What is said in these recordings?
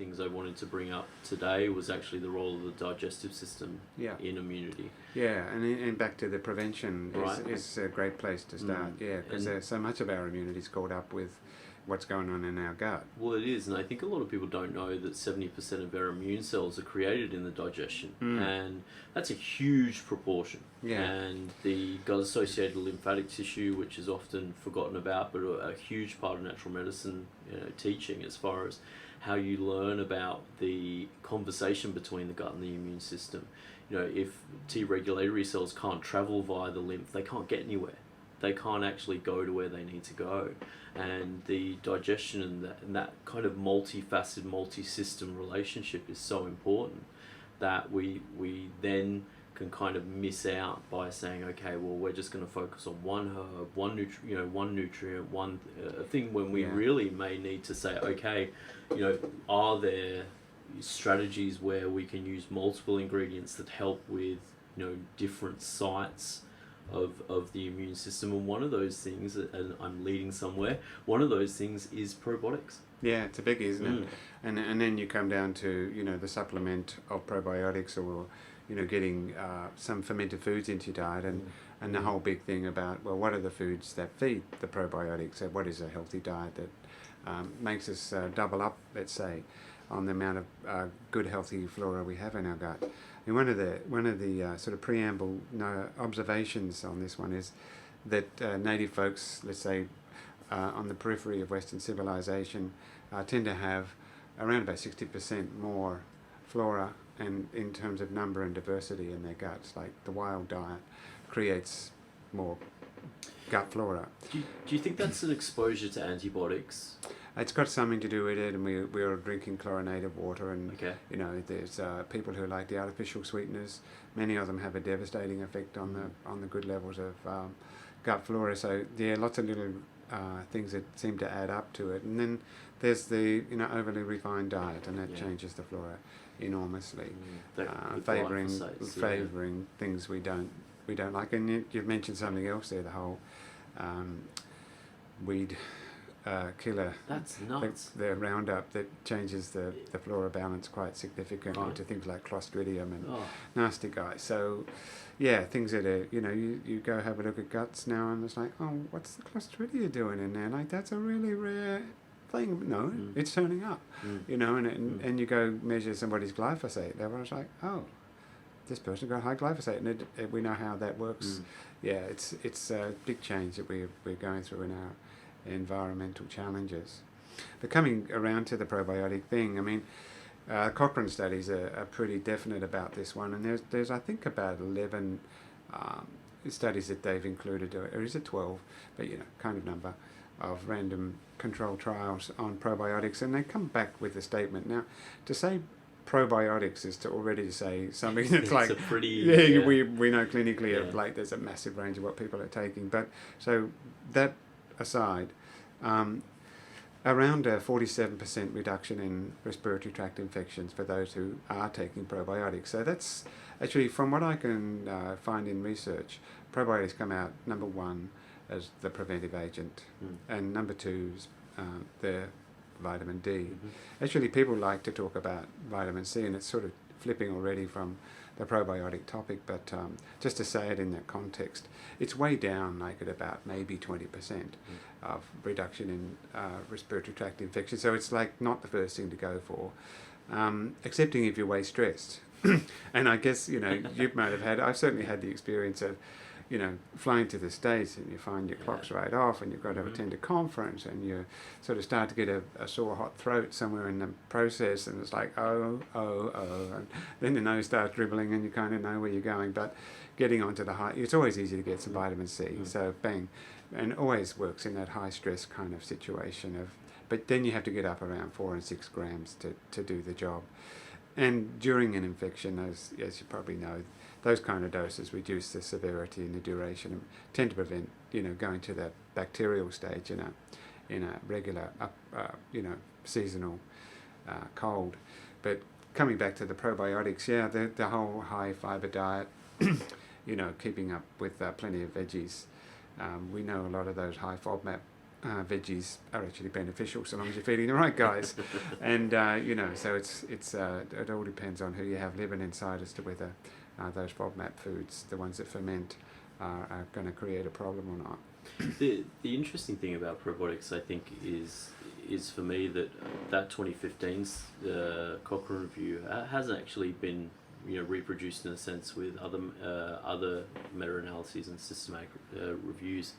things I wanted to bring up today was actually the role of the digestive system in immunity. Yeah, and back to the prevention is a great place to start. Because so much of our immunity is caught up with what's going on in our gut. Well, it is, and I think a lot of people don't know that 70% of our immune cells are created in the digestion, and that's a huge proportion. And the gut-associated lymphatic tissue, which is often forgotten about, but a huge part of natural medicine teaching as far as how you learn about the conversation between the gut and the immune system. If T regulatory cells can't travel via the lymph, they can't get anywhere. They can't actually go to where they need to go. And the digestion and that kind of multifaceted, multi-system relationship is so important that we then can kind of miss out by saying, okay, well, we're just going to focus on one herb, one nutrient, one thing, when we really may need to say, okay, are there strategies where we can use multiple ingredients that help with different sites of the immune system? And one of those things, and I'm leading somewhere, one of those things is probiotics. Yeah, it's a biggie, isn't it? And then you come down to the supplement of probiotics, or getting some fermented foods into your diet, and the whole big thing about, well, what are the foods that feed the probiotics? So what is a healthy diet that makes us double up, let's say, on the amount of good healthy flora we have in our gut? And one of the sort of preamble observations on this one is that native folks, let's say, on the periphery of Western civilization, tend to have around about 60% more flora, and in terms of number and diversity in their guts. Like the wild diet creates more gut flora. Do you think that's an exposure to antibiotics? It's got something to do with it, and we are drinking chlorinated water, and there's people who like the artificial sweeteners. Many of them have a devastating effect on the good levels of gut flora. So lots of little things that seem to add up to it. And then there's the overly refined diet, and that changes the flora enormously, favouring things we don't like. And you've mentioned something else there, the whole weed killer. That's nuts. The Roundup that changes the flora balance quite significantly to things like Clostridium and nasty guys. So things that are, you go have a look at guts now, and it's like, oh, what's the Clostridia doing in there? Like, that's a really rare thing. No, it's turning up, and you go measure somebody's glyphosate level, it's like, oh, this person got high glyphosate, and we know how that works. It's a big change that we're going through in our environmental challenges. But coming around to the probiotic thing, I mean, Cochrane studies are pretty definite about this one, and there's I think about 11 studies that they've included, or is it 12, but kind of number of random controlled trials on probiotics, and they come back with a statement. Now, to say probiotics is to already say something that's like a pretty, we know clinically like there's a massive range of what people are taking, but so that aside, around a 47% reduction in respiratory tract infections for those who are taking probiotics. So that's actually, from what I can find in research, probiotics come out number one as the preventive agent, and number two is the vitamin D. Actually, people like to talk about vitamin C, and it's sort of flipping already from the probiotic topic, but just to say it in that context, it's way down, like at about maybe 20% of reduction in respiratory tract infection. So it's like not the first thing to go for, excepting if you're way stressed. And I guess, you might have I've certainly had the experience of, flying to the States, and you find your clock's right off, and you've got to attend a conference, and you sort of start to get a sore hot throat somewhere in the process, and it's like, and then the nose starts dribbling, and you kind of know where you're going. But getting onto the high, it's always easy to get some vitamin C, so bang, and always works in that high stress kind of situation but then you have to get up around 4 and 6 grams to do the job. And during an infection, as you probably know, those kind of doses reduce the severity and the duration, and tend to prevent, going to that bacterial stage in a regular, seasonal cold. But coming back to the probiotics, the whole high fiber diet, keeping up with plenty of veggies. We know a lot of those high FODMAP veggies are actually beneficial so long as you're feeding the right guys. And so it all depends on who you have living inside as to whether those FODMAP foods, the ones that ferment, are going to create a problem or not. The interesting thing about probiotics, I think, is for me that 2015's Cochrane review hasn't actually been reproduced in a sense with other meta-analyses and systematic reviews,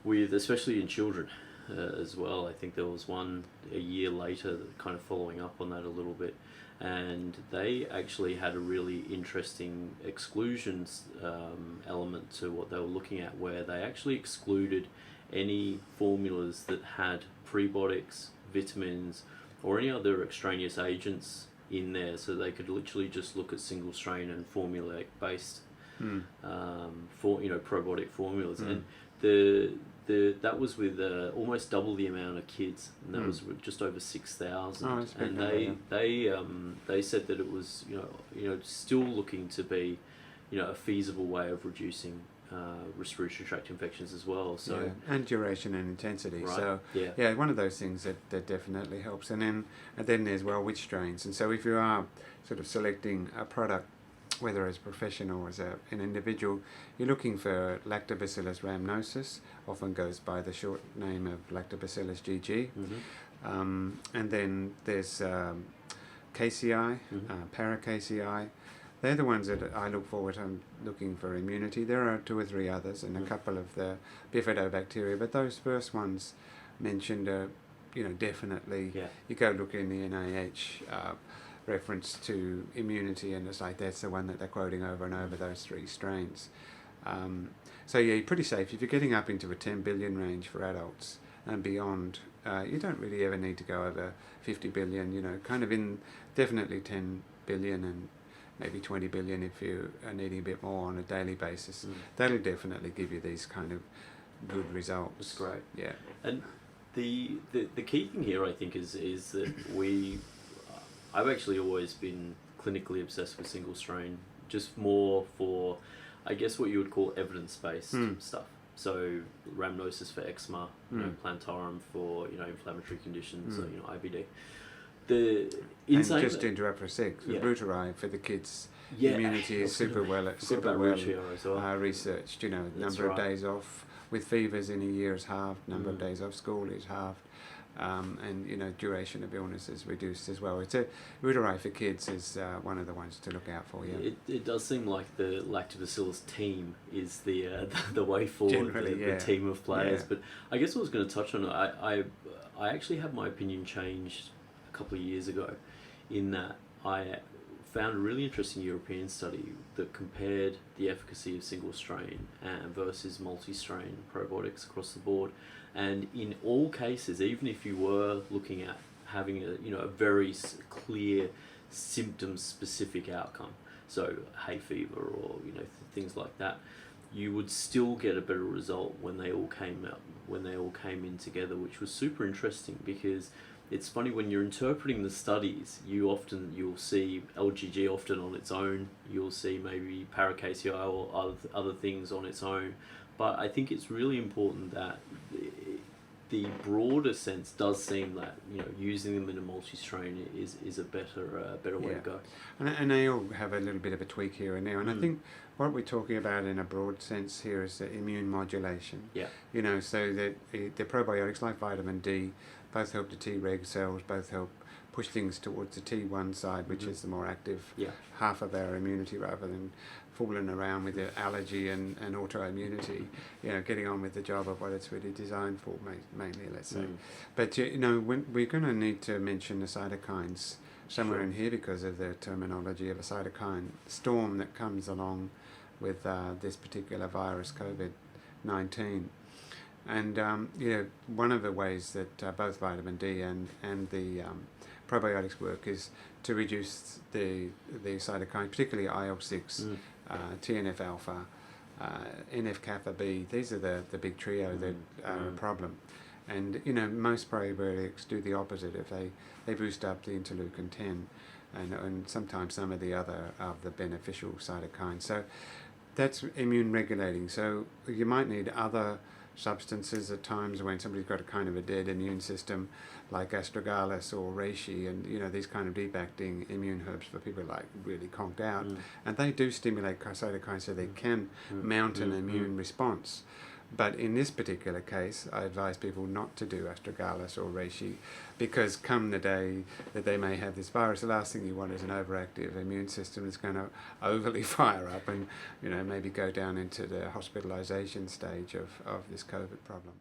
with especially in children as well. I think there was one a year later that kind of following up on that a little bit, and they actually had a really interesting exclusions element to what they were looking at, where they actually excluded any formulas that had prebiotics, vitamins, or any other extraneous agents in there, so they could literally just look at single strain and formulaic based probiotic formulas. And that was with almost double the amount of kids, and that was just over 6,000. And they said that it was still looking to be a feasible way of reducing respiratory tract infections as well. So and duration and intensity. Right. So one of those things that definitely helps. And then there's which strains. And so if you are sort of selecting a product, whether as a professional or as an individual, you're looking for Lactobacillus rhamnosus, often goes by the short name of Lactobacillus GG. And then there's KCI, Para-KCI. They're the ones that I look forward to. I'm looking for immunity. There are 2 or 3 others and a couple of the bifidobacteria, but those first ones mentioned are, definitely, you go look in the NIH reference to immunity, and it's like that's the one that they're quoting over and over, those 3 strains. So you're pretty safe. If you're getting up into a 10 billion range for adults and beyond, you don't really ever need to go over 50 billion, kind of in definitely 10 billion and maybe 20 billion if you are needing a bit more on a daily basis. That'll definitely give you these kind of good results. That's great. Yeah. And the key thing here, I think, is that I've actually always been clinically obsessed with single strain, just more for, I guess, what you would call evidence-based stuff. So rhamnosus for eczema, plantarum for inflammatory conditions, IBD. And just to interrupt for a sec, Reuteri for the kids, immunity is super well researched. Number of days off with fevers in a year is halved, number of days off school is halved, and duration of illness is reduced as well. Reuteri for kids is one of the ones to look out for. Yeah, it does seem like the Lactobacillus team is the way forward. The team of players. But I guess I was going to touch on it. I actually had my opinion changed a couple of years ago, in that I found a really interesting European study that compared the efficacy of single strain versus multi-strain probiotics across the board, and in all cases, even if you were looking at having a very clear symptom specific outcome, so hay fever or things like that, you would still get a better result when they all came in together, which was super interesting. Because it's funny, when you're interpreting the studies, you'll see LGG often on its own, you'll see maybe Para-KCI or other things on its own, but I think it's really important that the broader sense does seem that using them in a multi-strain is a better way to go. And they all have a little bit of a tweak here and there, and I think what we're talking about in a broad sense here is the immune modulation. So that the probiotics like vitamin D both help the T-reg cells, both help push things towards the T1 side, which is the more active half of our immunity, rather than fooling around with the allergy and autoimmunity, getting on with the job of what it's really designed for, mainly, let's say. But, when we're going to need to mention the cytokines somewhere in here, because of the terminology of a cytokine storm that comes along with this particular virus, COVID-19. And one of the ways that both vitamin D and the probiotics work is to reduce the cytokine, particularly IL-6, TNF alpha, NF kappa B. These are the big trio that are a problem. And most probiotics do the opposite. If they boost up the interleukin 10 and sometimes some of the other of the beneficial cytokines. So that's immune regulating. So you might need other substances at times when somebody's got a kind of a dead immune system, like astragalus or reishi, and these kind of deep acting immune herbs for people like really conked out, and they do stimulate cytokines so they can mount an immune response. But in this particular case, I advise people not to do astragalus or reishi, because come the day that they may have this virus, the last thing you want is an overactive immune system that's going to overly fire up and maybe go down into the hospitalization stage of this COVID problem.